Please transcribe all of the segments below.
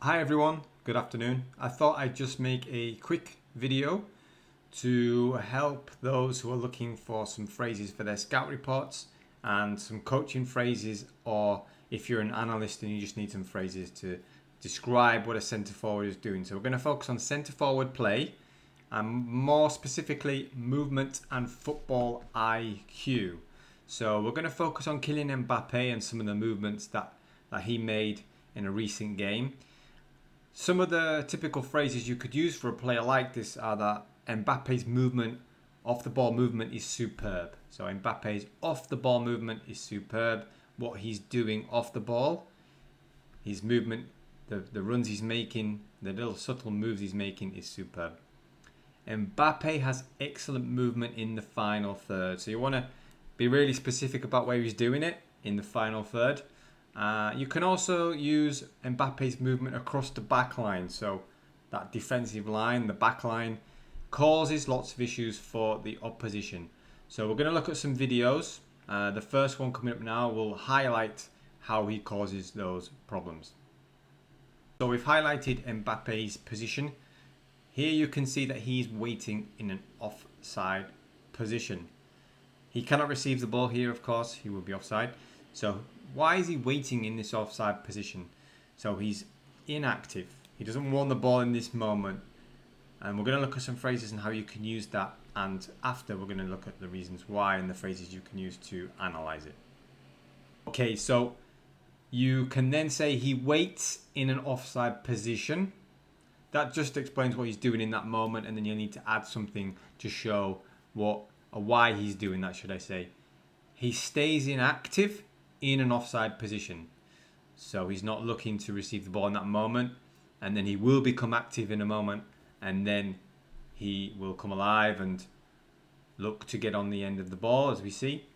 Hi everyone, good afternoon. I thought I'd just make a quick video to help those who are looking for some phrases for their scout reports and some coaching phrases, or if you're an analyst and you just need some phrases to describe what a centre forward is doing. So we're going to focus on centre forward play and more specifically movement and football IQ. So we're going to focus on Kylian Mbappe and some of the movements that he made in a recent game. Some of the typical phrases you could use for a player like this are that Mbappe's movement, off the ball movement, is superb. So Mbappe's off the ball movement is superb. What he's doing off the ball, his movement, the runs he's making, the little subtle moves he's making is superb. Mbappe has excellent movement in the final third. So you want to be really specific about where he's doing it in the final third. You can also use Mbappe's movement across the back line. So that defensive line, the back line, causes lots of issues for the opposition. So we're going to look at some videos. The first one coming up now will highlight how he causes those problems. So we've highlighted Mbappe's position. Here you can see that he's waiting in an offside position. He cannot receive the ball here, of course. He will be offside. So why is he waiting in this offside position? So he's inactive. He doesn't want the ball in this moment. And we're going to look at some phrases and how you can use that. And after, we're going to look at the reasons why and the phrases you can use to analyze it. Okay, so you can then say he waits in an offside position. That just explains what he's doing in that moment. And then you'll need to add something to show what or why he's doing that, should I say. He stays inactive in an offside position. So he's not looking to receive the ball in that moment, and then he will become active in a moment, and then he will come alive and look to get on the end of the ball, as we see.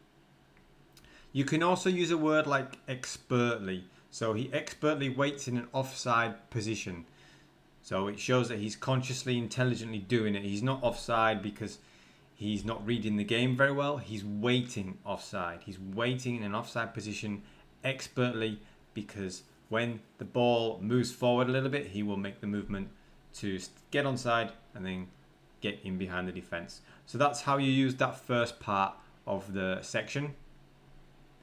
You can also use a word like expertly. So he expertly waits in an offside position. So it shows that he's consciously, intelligently doing it. He's not offside because he's not reading the game very well. He's waiting offside. He's waiting in an offside position expertly because when the ball moves forward a little bit, he will make the movement to get onside and then get in behind the defense. So that's how you use that first part of the section.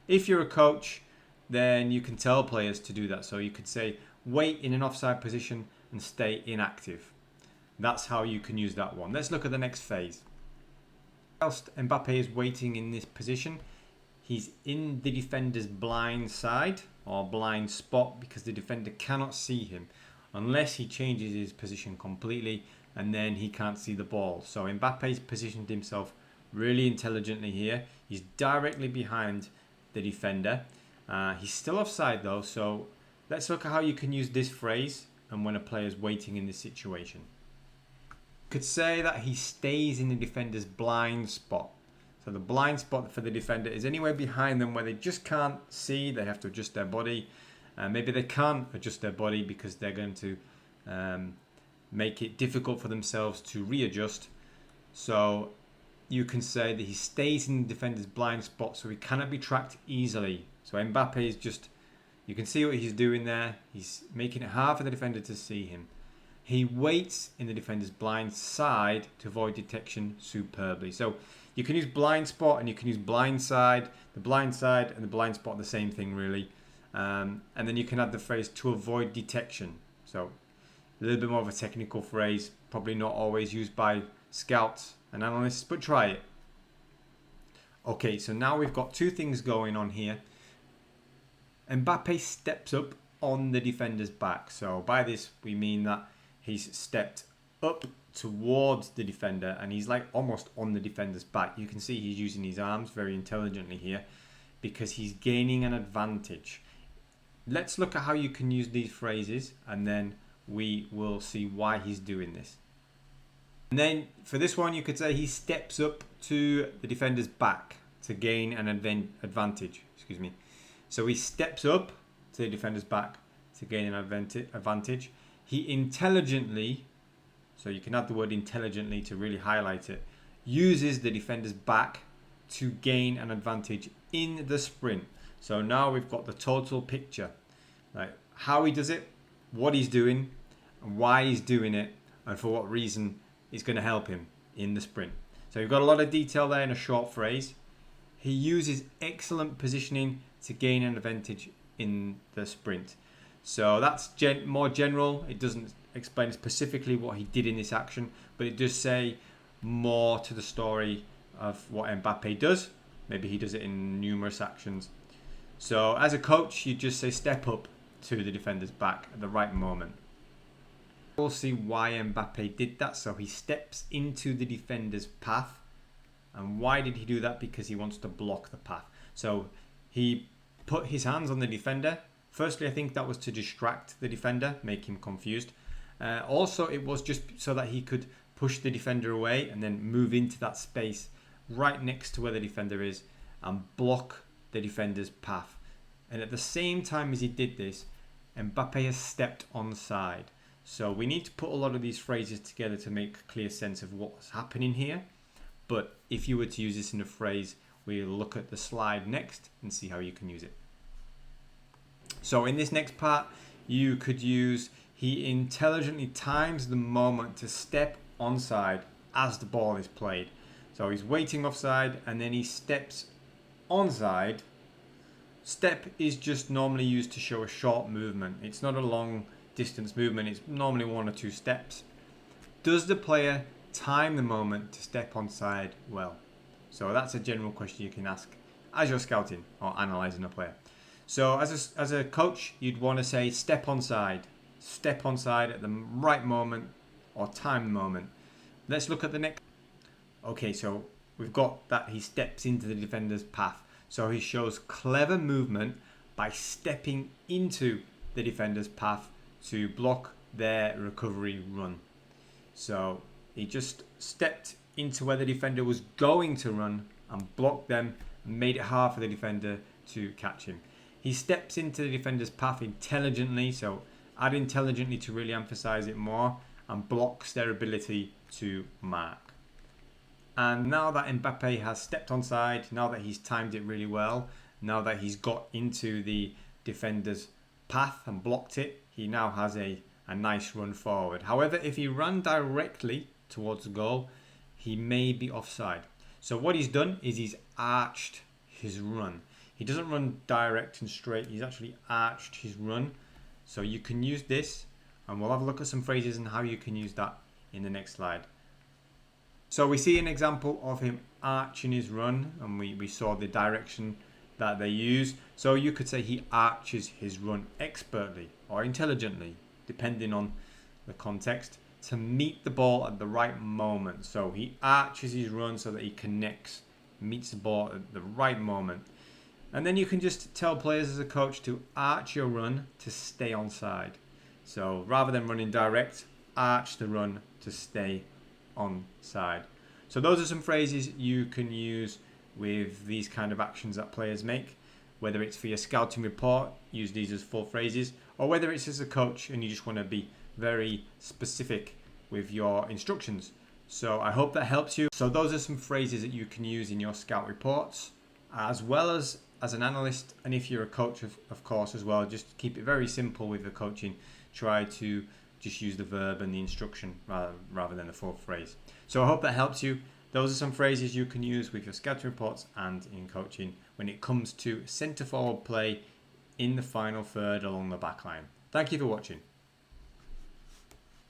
If you're a coach, then you can tell players to do that. So you could say, wait in an offside position and stay inactive. That's how you can use that one. Let's look at the next phase. Whilst Mbappe is waiting in this position, he's in the defender's blind side or blind spot because the defender cannot see him unless he changes his position completely, and then he can't see the ball. So Mbappe's positioned himself really intelligently here. He's directly behind the defender. He's still offside though, so let's look at how you can use this phrase and when a player is waiting in this situation. Could say that he stays in the defender's blind spot. So the blind spot for the defender is anywhere behind them where they just can't see. They have to adjust their body. Maybe they can't adjust their body because they're going to make it difficult for themselves to readjust. So you can say that he stays in the defender's blind spot so he cannot be tracked easily. So Mbappe is just, you can see what he's doing there. He's making it hard for the defender to see him. He waits in the defender's blind side to avoid detection superbly. So you can use blind spot and you can use blind side. The blind side and the blind spot are the same thing really. And then you can add the phrase to avoid detection. So a little bit more of a technical phrase, probably not always used by scouts and analysts, but try it. Okay, so now we've got two things going on here. Mbappe steps up on the defender's back. So by this we mean that he's stepped up towards the defender and he's like almost on the defender's back. You can see he's using his arms very intelligently here because he's gaining an advantage. Let's look at how you can use these phrases and then we will see why he's doing this. And then for this one you could say he steps up to the defender's back to gain an advantage. So he steps up to the defender's back to gain an advantage. He intelligently, so you can add the word intelligently to really highlight it, uses the defender's back to gain an advantage in the sprint. So now we've got the total picture. Right? How he does it, what he's doing, and why he's doing it, and for what reason it's going to help him in the sprint. So you've got a lot of detail there in a short phrase. He uses excellent positioning to gain an advantage in the sprint. So that's more general. It doesn't explain specifically what he did in this action, but it does say more to the story of what Mbappe does. Maybe he does it in numerous actions. So as a coach, you just say step up to the defender's back at the right moment. We'll see why Mbappe did that. So he steps into the defender's path. And why did he do that? Because he wants to block the path. So he put his hands on the defender. Firstly, I think that was to distract the defender, make him confused. Also, it was just so that he could push the defender away and then move into that space right next to where the defender is and block the defender's path. And at the same time as he did this, Mbappe has stepped onside. So we need to put a lot of these phrases together to make clear sense of what's happening here. But if you were to use this in a phrase, we'll look at the slide next and see how you can use it. So in this next part, you could use he intelligently times the moment to step onside as the ball is played. So he's waiting offside and then he steps onside. Step is just normally used to show a short movement. It's not a long distance movement. It's normally 1 or 2 steps. Does the player time the moment to step onside well? So that's a general question you can ask as you're scouting or analysing a player. So as a coach, you'd want to say step onside at the right moment or time the moment. Let's look at the next. Okay, so we've got that he steps into the defender's path. So he shows clever movement by stepping into the defender's path to block their recovery run. So he just stepped into where the defender was going to run and blocked them and made it hard for the defender to catch him. He steps into the defender's path intelligently, so add intelligently to really emphasize it more, and blocks their ability to mark. And now that Mbappe has stepped onside, now that he's timed it really well, now that he's got into the defender's path and blocked it, he now has a nice run forward. However, if he ran directly towards the goal, he may be offside. So what he's done is he's arched his run. He doesn't run direct and straight, he's actually arched his run. So you can use this, and we'll have a look at some phrases and how you can use that in the next slide. So we see an example of him arching his run, and we saw the direction that they use. So you could say he arches his run expertly or intelligently, depending on the context, to meet the ball at the right moment. So he arches his run so that he connects, meets the ball at the right moment. And then you can just tell players as a coach to arch your run to stay onside. So rather than running direct, arch the run to stay onside. So those are some phrases you can use with these kind of actions that players make. Whether it's for your scouting report, use these as full phrases, or whether it's as a coach and you just want to be very specific with your instructions. So I hope that helps you. So those are some phrases that you can use in your scout reports, as well as an analyst, and if you're a coach of course as well. Just keep it very simple with the coaching. Try to just use the verb and the instruction rather than the full phrase. So I hope that helps you. Those are some phrases you can use with your scouting reports and in coaching when it comes to centre forward play in the final third along the back line. Thank you for watching.